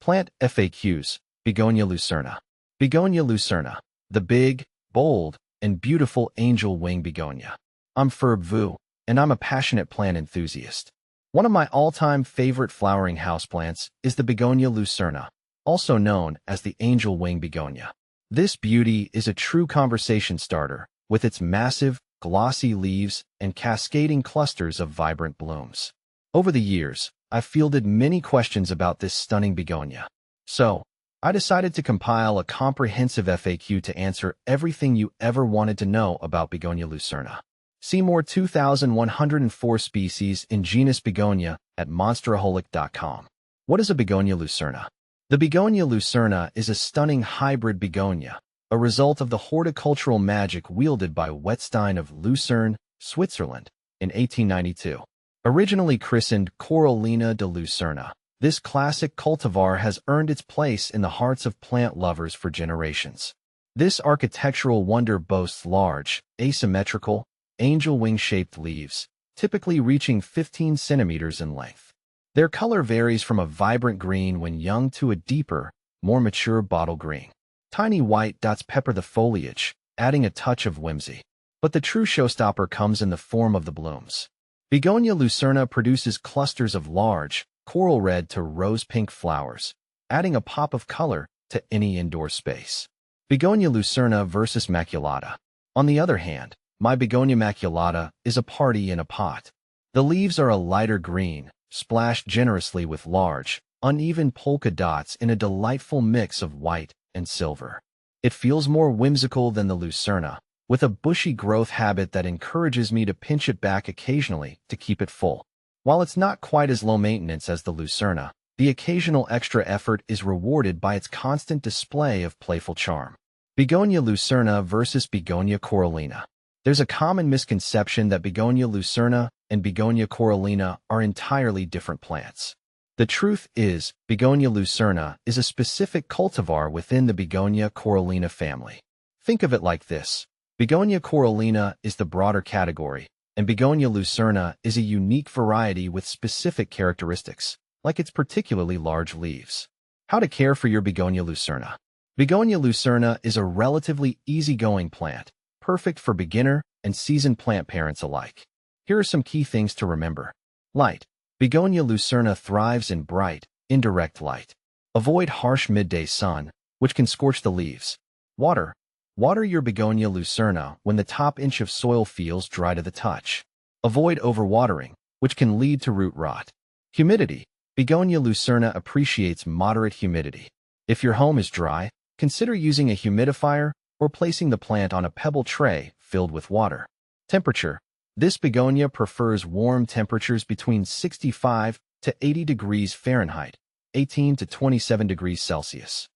Plant FAQs, Begonia lucerna. Begonia lucerna, the big, bold, and beautiful angel wing begonia. I'm Ferb Vu, and I'm a passionate plant enthusiast. One of my all-time favorite flowering houseplants is the Begonia lucerna, also known as the angel wing begonia. This beauty is a true conversation starter, with its massive, glossy leaves and cascading clusters of vibrant blooms. Over the years, I've fielded many questions about this stunning begonia. So, I decided to compile a comprehensive FAQ to answer everything you ever wanted to know about Begonia lucerna. See more 2,104 species in genus Begonia at monsteraholic.com. What is a Begonia lucerna? The Begonia lucerna is a stunning hybrid begonia, a result of the horticultural magic wielded by Wettstein of Lucerne, Switzerland, in 1892. Originally christened Corallina de Lucerna, this classic cultivar has earned its place in the hearts of plant lovers for generations. This architectural wonder boasts large, asymmetrical, angel wing-shaped leaves, typically reaching 15 centimeters in length. Their color varies from a vibrant green when young to a deeper, more mature bottle green. Tiny white dots pepper the foliage, adding a touch of whimsy. But the true showstopper comes in the form of the blooms. Begonia lucerna produces clusters of large, coral red to rose-pink flowers, adding a pop of color to any indoor space. Begonia lucerna versus Maculata. On the other hand, my Begonia maculata is a party in a pot. The leaves are a lighter green, splashed generously with large, uneven polka dots in a delightful mix of white and silver. It feels more whimsical than the lucerna, with a bushy growth habit that encourages me to pinch it back occasionally to keep it full. While it's not quite as low maintenance as the lucerna, the occasional extra effort is rewarded by its constant display of playful charm. Begonia lucerna versus Begonia corallina. There's a common misconception that Begonia lucerna and Begonia corallina are entirely different plants. The truth is, Begonia lucerna is a specific cultivar within the Begonia corallina family. Think of it like this. Begonia corallina is the broader category, and Begonia lucerna is a unique variety with specific characteristics, like its particularly large leaves. How to care for your Begonia lucerna. Begonia lucerna is a relatively easygoing plant, perfect for beginner and seasoned plant parents alike. Here are some key things to remember. Light. Begonia lucerna thrives in bright, indirect light. Avoid harsh midday sun, which can scorch the leaves. Water. Water your Begonia lucerna when the top inch of soil feels dry to the touch. Avoid overwatering, which can lead to root rot. Humidity. Begonia lucerna appreciates moderate humidity. If your home is dry, consider using a humidifier or placing the plant on a pebble tray filled with water. Temperature. This begonia prefers warm temperatures between 65 to 80 degrees Fahrenheit, 18 to 27 degrees Celsius.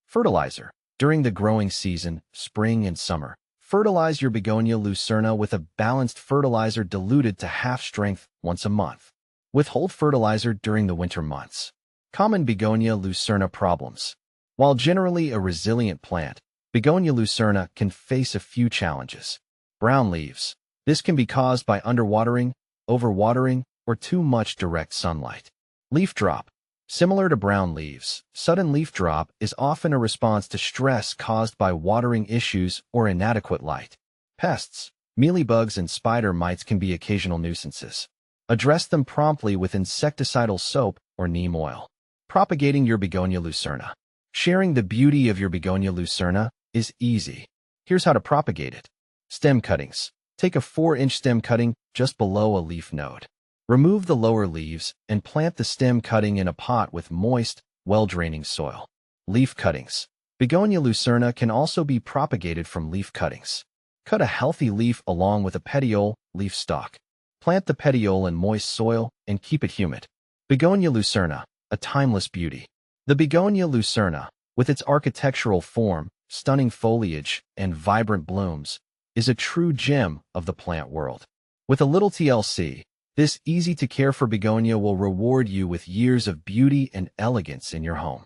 Fertilizer. During the growing season, spring and summer, fertilize your Begonia lucerna with a balanced fertilizer diluted to half strength once a month. Withhold fertilizer during the winter months. Common Begonia lucerna problems. While generally a resilient plant, Begonia lucerna can face a few challenges. Brown leaves. This can be caused by underwatering, overwatering, or too much direct sunlight. Leaf drop. Similar to brown leaves, sudden leaf drop is often a response to stress caused by watering issues or inadequate light. Pests. Mealybugs and spider mites can be occasional nuisances. Address them promptly with insecticidal soap or neem oil. Propagating your Begonia lucerna. Sharing the beauty of your Begonia lucerna is easy. Here's how to propagate it. Stem cuttings. Take a 4-inch stem cutting just below a leaf node. Remove the lower leaves and plant the stem cutting in a pot with moist, well-draining soil. Leaf cuttings. Begonia lucerna can also be propagated from leaf cuttings. Cut a healthy leaf along with a petiole, leaf stalk. Plant the petiole in moist soil and keep it humid. Begonia lucerna, a timeless beauty. The Begonia lucerna, with its architectural form, stunning foliage, and vibrant blooms, is a true gem of the plant world. With a little TLC, this easy-to-care-for begonia will reward you with years of beauty and elegance in your home.